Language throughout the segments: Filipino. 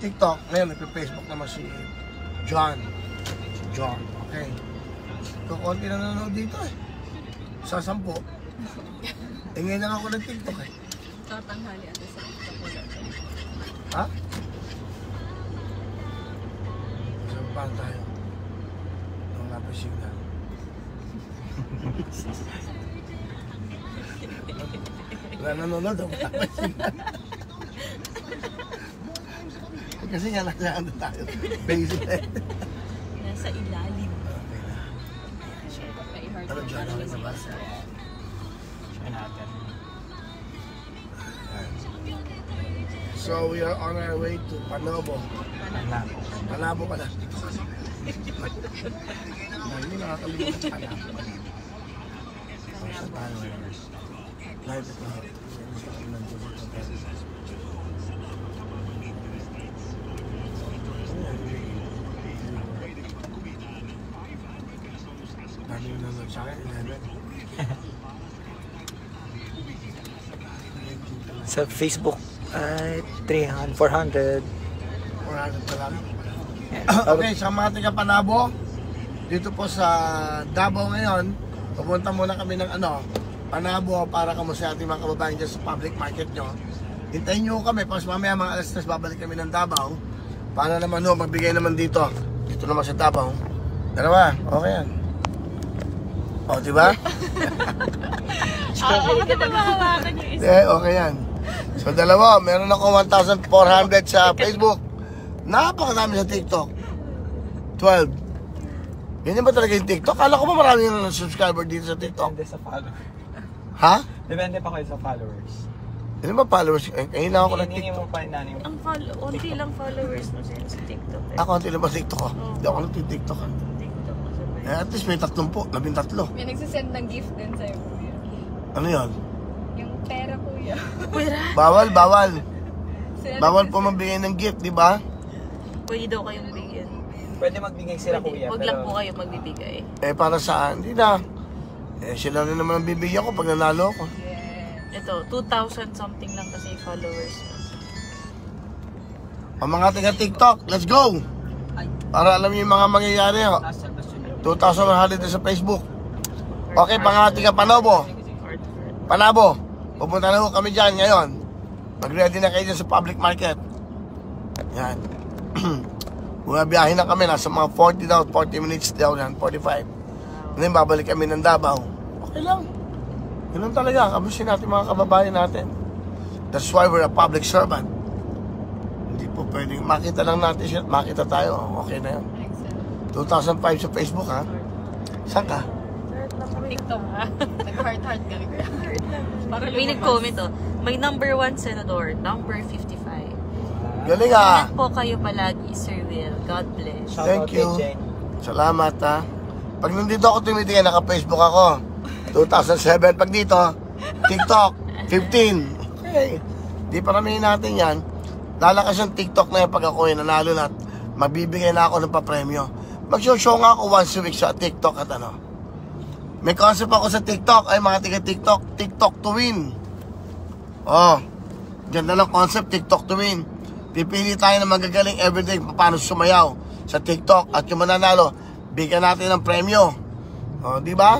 TikTok, ngayon nagpe-Facebook naman si John. Okay. Kukunti na nanonood dito eh. Sa 10. Eh ngayon lang ako nag-TikTok eh. Tatanghali ata sa TikTok. Ha? Saan paano tayo? Wala pa signal. Wala nanonood, wala pa signal. Kasi nga nasa ano tayo. Basement. Nasa ilalim. Okay na. Ano dyan? Ano sa basa? Try natin. So we are on our way to Panabo. Panabo pala. Hindi nakakalimutan Panabo. Saan tayo ngayon? Live ito. Dami yung nanonood sa akin, 11. Sa Facebook ay 300, 400. 400 pa lang. Okay, sa mga taga Panabo, dito po sa Davao ngayon, pupunta muna kami ng Panabo para kamusta ating mga kababayan dyan sa public market nyo. Hintayin nyo kami, pas mamaya mga alas 3 babalik kami ng Davao para naman magbigay naman dito. Dito naman sa Davao. Dalawa, okay yan. O, diba? Bakit na makawakan yung isa? Okay yan. So dalawa, meron ako 1,400 sa Facebook. Napakadami sa TikTok. 12. Ganyan ba talaga yung TikTok? Kala ko ba marami yung subscriber dito sa TikTok? Depende sa followers. Ha? Depende pa kayo sa followers. Ano ba followers? Ngayon lang ako ng Hiningi TikTok. mo pa inanin mo. Ang unti lang followers mo sa TikTok. Ako, hindi lang ba TikTok ko? Hindi ako nag-TikTok. TikTok mo sa At least may 13. May nagsisend ng gift din sa'yo, kuya. Ano yun? Yung pera, kuya. Pwera. Bawal. Sila Bawal po mabigay ng gift, di ba? Pwede daw kayong bigyan. Pwede magbigay sila Pwede. kuya. Huwag lang po kayo magbibigay. Para saan? Hindi na. Sila rin naman ang bibigyan ko pag nanalo ko. Yes. Ito, 2,000 something lang kasi followers mo. Ang mga taga TikTok, let's go! Para alam niyo yung mga mangyayari. 2,100 sa Facebook. Okay, mga taga Panabo, pupunta na ho kami dyan ngayon. Mag-ready na kayo dyan sa public market. Yan. Bumabiyahin na kami, nasa mga 40 minutes daw yan, 45. And then babalik kami ng Davao. Okay lang. Ganun talaga, kamusin natin mga kababayan natin. That's why we're a public servant. Hindi po pwedeng makita lang natin siya, makita tayo, okay na yun. 2005 sa Facebook ha. Saan ka? TikTok, ha? Nag-heart-heart ka, kuya. May nag-comment may number 1 senador, number 55. Galing ah. Ingat po kayo palagi, Sir Will. God bless. Thank you. Salamat ha. Pag nandito ako tumitingin, naka-Facebook ako. 2007. Pag dito, TikTok, 15. Okay. Di paramihin natin yan. Lalakas yung TikTok na yan pag ako yung nanalo na at magbibigay na ako ng papremyo. Mag-show nga ako once a week sa TikTok at may concept ako sa TikTok. Ay mga tiga-TikTok, TikTok to win. Oh, ganda ng concept, TikTok to win. Pipili tayo ng magagaling everyday paano sumayaw sa TikTok at yung mananalo, bigyan natin ng premyo. O, di ba?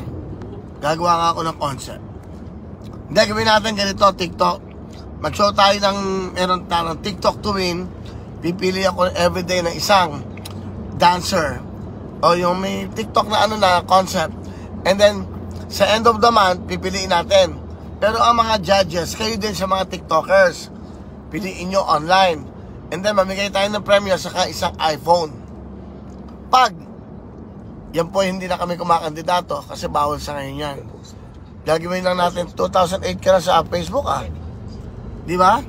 Gagawa nga ako ng concept. Hindi, gawin natin ganito, TikTok. Mag-show tayo ng, meron tayo ng TikTok to win. Pipili ako everyday ng isang dancer. O, yung may TikTok na na concept. And then, sa end of the month, pipiliin natin. Pero ang mga judges, kayo din sa mga TikTokers. Piliin nyo online. And then, mamigay tayo ng premyo saka isang iPhone. Pag, yan po hindi na kami kumakandidato kasi bawal sa ngayon yan. Gagawin lang natin 2008 ka na sa Facebook Di ba?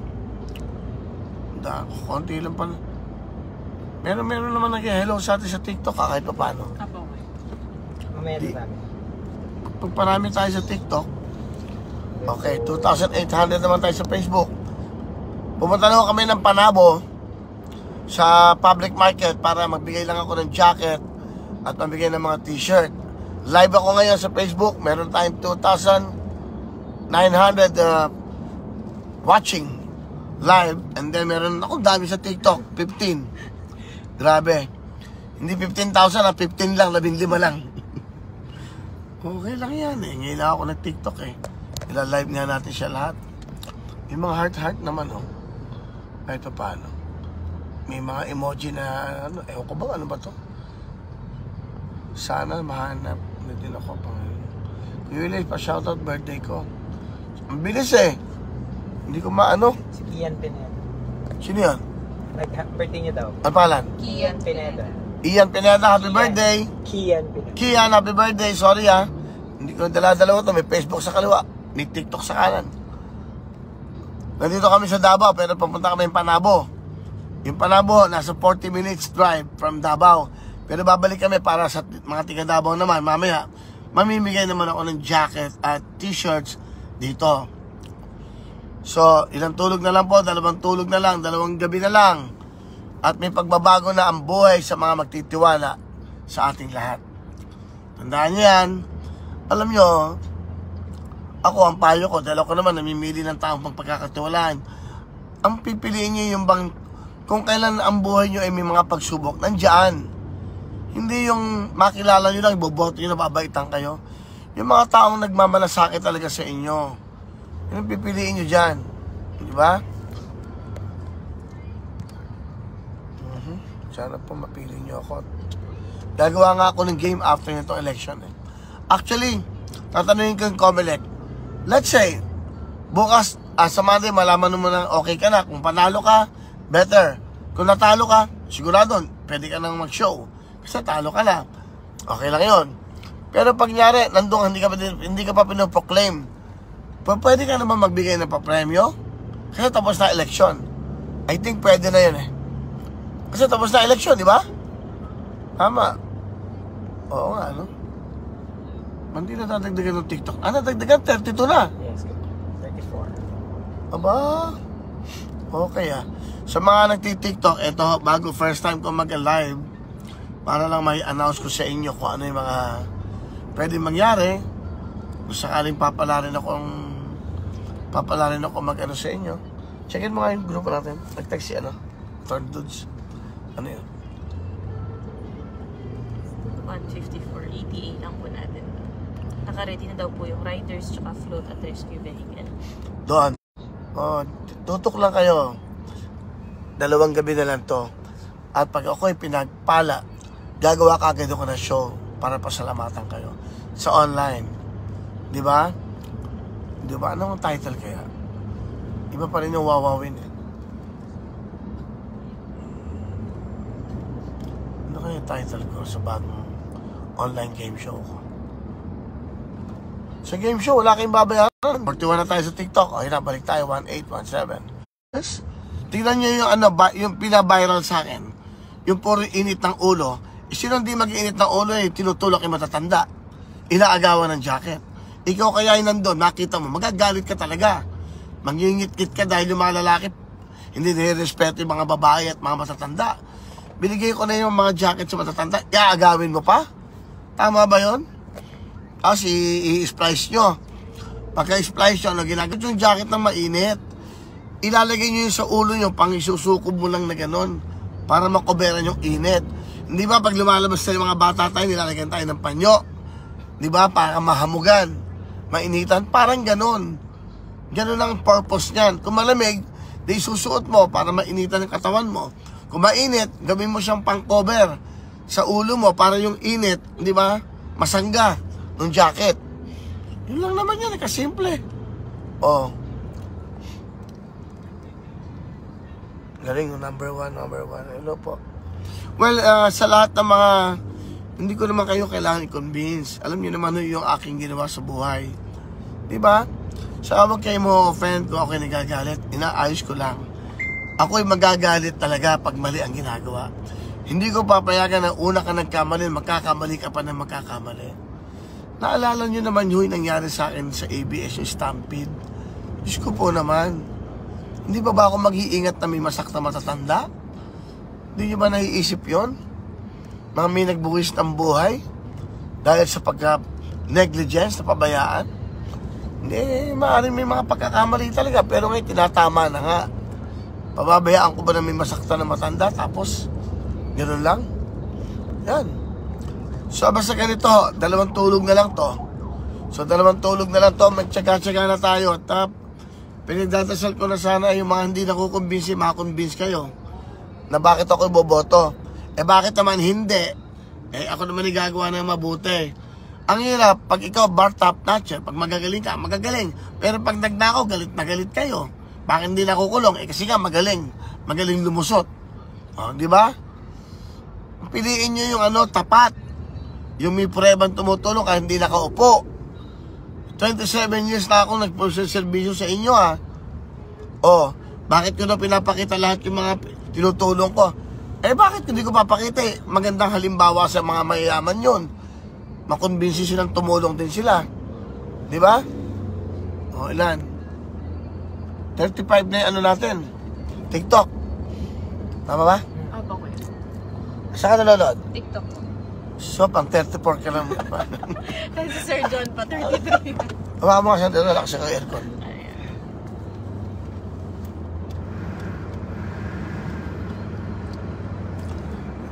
Konti lang pala. Meron naman nag-hello sa atin sa TikTok kahit pa paano. Apo. Mamaya din namin. Pag parami tayo sa TikTok, okay, 2,800 naman tayo sa Facebook. Pumunta na kami ng Panabo sa public market para magbigay lang ako ng jacket at magbigay ng mga t-shirt. Live ako ngayon sa Facebook. Meron tayong 2,900 watching. live, and then meron ako dami sa TikTok, 15. Grabe. Hindi 15,000 na 15 lang, 15 lang. Okay lang yan eh. Ngayon lang ako nag-TikTok eh. Ila-live nga natin siya lahat. Yung mga heart-heart naman oh. Ito paano. May mga emoji na ano, ewan ko ba, ano ba to? Sana mahanap na din ako pang Kuya pa-shoutout birthday ko. Ang bilis eh. Hindi ko maano. Si Kian Pineda. Sino yan? Birthday niya daw. Ang pangalan? Kian Pineda. Ian Pineda, happy birthday. Kian Pineda. Kian, happy birthday. Sorry ah. Hindi ko dala-dalawa to. May Facebook sa kaliwa. May TikTok sa kanan. Nandito kami sa Davao pero papunta kami yung Panabo. Yung Panabo, nasa 40 minutes drive from Davao. Pero babalik kami para sa mga tiga Davao naman. Mamaya, mamimigay naman ako ng jacket at t-shirts dito. So, ilang tulog na lang po, 2 tulog na lang, 2 gabi na lang. At may pagbabago na ang buhay sa mga magtitiwala sa ating lahat. Tandaan niyo yan. Alam nyo, ako ang payo ko, dahil ako naman namimili ng taong pagkakatiwalaan. Ang pipiliin nyo yung bang, kung kailan ang buhay nyo ay may mga pagsubok, nandiyan. Hindi yung makilala nyo lang, iboboto nyo na babaitan kayo. Yung mga taong nagmamalasakit talaga sa inyo. Yung pipiliin nyo dyan. Di ba? Sana po mapili nyo ako. Gagawa nga ako ng game after nitong election. Actually, tatanungin ko yung Comelec. Let's say, bukas, sa Monday, malaman mo na okay ka na. Kung panalo ka, better. Kung natalo ka, sigurado, pwede ka nang mag-show. Kasi talo ka na. Okay lang yun. Pero pag nyari, nandun, hindi ka pa pinoproclaim. Pwede ka naman magbigay ng papremyo. Kasi tapos na election. I think pwede na yun eh. Kasi tapos na election, di ba? Tama. Oo nga, no? Hindi na dadagdagan ng TikTok. Nadagdagan, 32 na. Yes, 34. Aba. Okay ah. Sa mga nagti-TikTok, ito, bago first time ko mag-live, para lang may announce ko sa inyo kung ano yung mga pwede mangyari. Kung sakaling papalarin ako mag-ano sa inyo. Checkin mo nga yung grupo natin. Nag-text si Third Dudes. Ano yun? 154 ETA lang po natin. Naka-ready na daw po yung riders tsaka float at rescue vehicle. Doon. Tutok lang kayo. 2 gabi na lang to. At pag ako'y pinagpala, gagawa ka agad ako na show para pasalamatan kayo. Sa online. Di ba? Di ba? Anong title kaya? Iba pa rin yung wawawin eh. Ano kaya yung title ko sa bagong online game show ko? Sa game show, wala kayong babayaran. 41 na tayo sa TikTok. Okay na, balik tayo. 1817. Yes. Tingnan nyo yung, yung pina-viral sa akin. Yung puro init ng ulo. Sino hindi mag-init ng ulo eh, tinutulak yung matatanda. Inaagawan ng jacket. Ikaw kaya yung nandun, nakita mo, magagalit ka talaga. Mangyingit-kit ka dahil yung mga lalaki hindi nire-respeto yung mga babae at mga matatanda. Binigay ko na yung mga jacket sa matatanda, iaagawin mo pa? Tama ba yun? Tapos i-splice nyo. Pagka-splice nyo, ginagamit yung jacket na mainit. Ilalagay nyo yung sa ulo nyo, pang isusukob mo lang na ganon para makoberan yung init. Hindi ba pag lumalabas tayo mga bata tayo, nilalagyan tayo ng panyo? Di ba? Para mahamugan, mainitan, parang ganon. Ganon ang purpose niyan. Kung malamig, di susuot mo para mainitan ang katawan mo. Kung mainit, gawin mo siyang pang-cover sa ulo mo para yung init, di ba, masangga ng jacket. Yun lang naman yan, kasimple. Oh. Galing, number one. Hello po. Well, sa lahat ng mga, hindi ko naman kayo kailangan i-convince. Alam niyo naman yung aking ginawa sa buhay. Diba? Sa huwag kayo mo offend kung ako'y nagagalit. Inaayos ko lang. Ako'y magagalit talaga pag mali ang ginagawa. Hindi ko papayagan na una ka nagkamali, magkakamali ka pa na magkakamali. Naalala niyo naman yung nangyari sa akin sa ABS, yung Stampede. Diyos ko po naman. Hindi ba ako mag-iingat na may masakta matatanda? Hindi niyo ba naiisip yon? Mga may nagbuwis ng buhay dahil sa pagka-negligence, na pabayaan? Hindi, maaaring may mga pagkakamali talaga, pero ngayon tinatama na nga. Pababayaan ko ba na may masaktan na matanda tapos gano'n lang? Yan. So basta ganito, 2 tulog na lang to. So 2 tulog na lang to, magtsaga-tsaga na tayo. At pinagdadasal ko na sana yung mga hindi nakukumbinsi, makakumbins kayo na bakit ako iboboto. Eh bakit naman hindi? Eh ako naman igagawa ng mabuti. Ang hirap, pag ikaw bar top notcher, pag magagaling ka, magagaling. Pero pag nagnakaw, galit na galit kayo. Bakit hindi nakukulong? Eh kasi nga magaling lumusot. O, di ba? Piliin nyo yung tapat. Yung may prebang tumutulong kahit hindi nakaupo. 27 years na ako nagpo-servisyo sa inyo O, bakit ko na pinapakita lahat yung mga tinutulong ko? Eh bakit hindi ko papakita magandang halimbawa sa mga mayayaman yun. Makumbinsi silang tumulong din sila. Di ba? O, ilan? 35 na yung natin. TikTok. Tama ba? Aba ko yun. Saan ka nanonood? TikTok po. So, pang 34 ka lang. Kasi si Sir John pa, 33. Hawakan mo kasi relax sa aircon.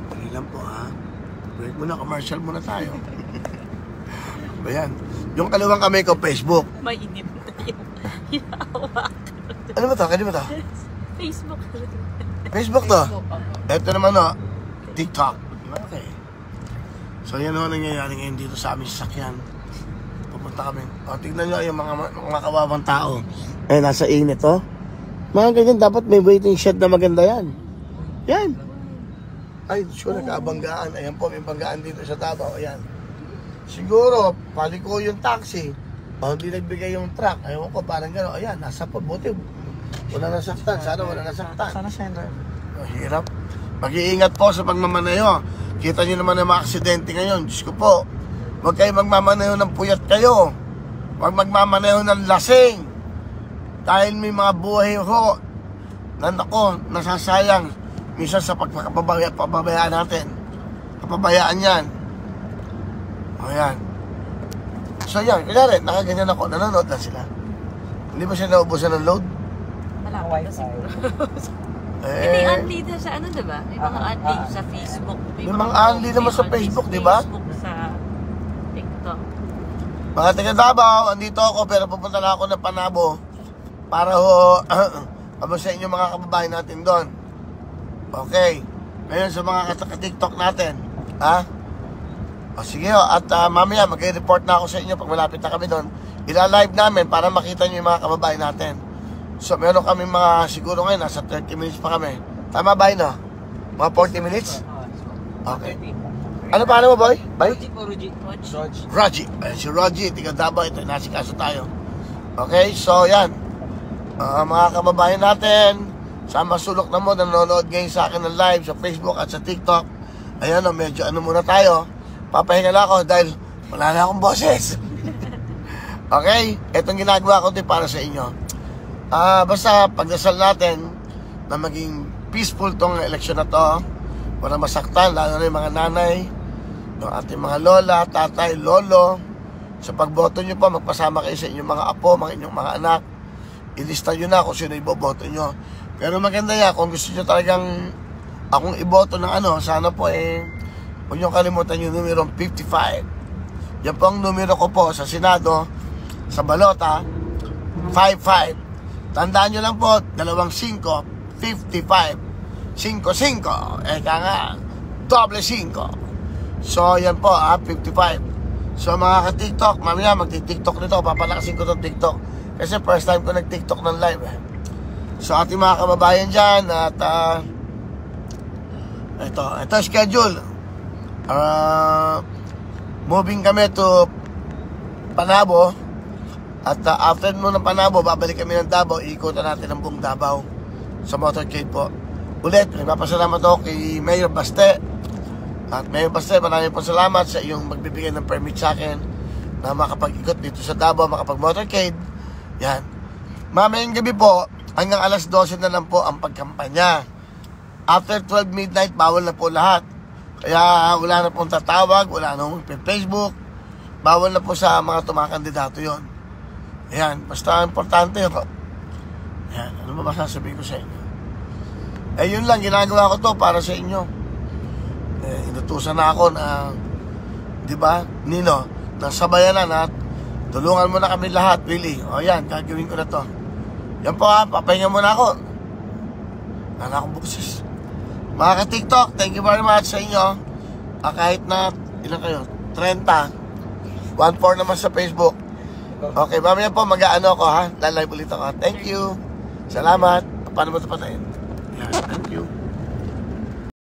Pali lang po break muna, commercial muna tayo. Ba yan? Yung kaliwang kamay ko, Facebook. Mainit na yung hinahawakan. Ano ba to? Kaya ba to? Facebook. Facebook to? Opo. Ito naman TikTok. Okay. So yan nangyayari ngayon dito sa aming sasakyan. Pupunta kami. Tignan nyo yung mga kawawang tao. Nasa init Mga ganyan, dapat may waiting shed na maganda yan. Yan. Ay, sure, nagkabanggaan. Ayan po, may banggaan dito sa Davao. Ayan. Siguro, paliko yung taxi. Hindi nagbigay yung truck. Ayaw ko, parang gano'n. Ayan, nasa po. Buti. Wala nasaktan. Sana wala nasaktan. Sana sender. Hirap. Mag-iingat po sa pagmamaneho. Kita nyo naman ang mga aksidente ngayon. Diyos ko po. Huwag kayo magmamaneho ng puyat kayo. Huwag magmamaneho ng lasing. Dahil may mga buhay na nasasayang. Minsan sa pagpapabayaan natin. Kapabayaan yan. O yan. So yan, kanyari, nakaganyan ako. Nanonood lang sila. Hindi ba siya naubusan ng load? Wala ko Wi-Fi. siguro. May unli na sa diba? May mga unli sa Facebook. May mga unli naman sa Facebook, diba? Facebook, sa TikTok. Mga taga Davao, andito ako pero pupunta na ako ng Panabo para sa inyo mga kababayan natin doon. Okay. Ngayon sa mga ka-TikTok natin, O sige at mamaya mag-report na ako sa inyo pag malapit na kami doon. Ila-live namin para makita nyo yung mga kababayan natin. So meron kami mga, siguro ngayon, nasa 30 minutes pa kami. Tama ba yun, Mga 40 minutes? Okay. Ano paano mo, boy? Bye? Rogie. Si Rogie, tiga Davao, ito, nasikaso tayo. Okay, so yan. Mga kababayan natin, sa masulok na mo, nanonood ngayon sa akin ng live sa Facebook at sa TikTok. Ayan medyo muna tayo. Papahinga na ako dahil wala na akong boses. Okay, itong ginagawa ko din para sa inyo. Basta pagdasal natin na maging peaceful tong eleksyon na to. Walang masaktan, lalo na yung mga nanay, yung ating mga lola, tatay, lolo. Sa pagboto nyo po, magpasama kayo sa inyong mga apo, mga inyong mga anak. Ilista nyo na kung sino iboboto nyo. Pero maganda yan, kung gusto nyo talagang akong iboto ng sana po huwag nyo kalimutan yung numero 55. Yan po ang numero ko po sa Senado, sa balota, 55. Tandaan nyo lang po, 25, 55, 55. Eka nga, doble 5. So, yan po, 55. So, mga ka-TikTok, mamaya magti-TikTok nito. Papalakasin ko itong TikTok. Kasi first time ko nag-TikTok ng live. So, ating mga kababayan dyan, at ito schedule. Moving kami to Panabo. At after mo ng Panabo, babalik kami ng Davao. Iikutan natin ang buong Davao sa motorcade po. Ulit, nagpapasalamat ako kay Mayor Baste. At Mayor Baste, maraming po salamat sa iyong magbibigay ng permit sa akin na makapag-ikot dito sa Davao, makapag-motorcade. Yan. Mamayang gabi po, hanggang alas 12 na lang po ang pagkampanya. After 12 midnight, bawal na po lahat. Kaya wala na pong tatawag, wala na pong Facebook. Bawal na po sa mga tumakandidato yon. Ayan, basta importante ako. Ayan, ano ba sasabihin ko sa inyo? Eh, yun lang, ginagawa ko to para sa inyo. Eh, inutusan na ako na, di ba, Nino, nang sabayanan at tulungan mo na kami lahat, Willie. O yan, gagawin ko na to. Yan po ha, papahinga muna ako. Wala akong buksis. Mga ka-TikTok, thank you very much sa inyo. Kahit na, ilan kayo? 30. 1-4 naman sa Facebook. Okay, mamaya po mag-ano ako ha. Live ulit ako. Thank you. Salamat. Paano mo ito patayin? Yan, thank you.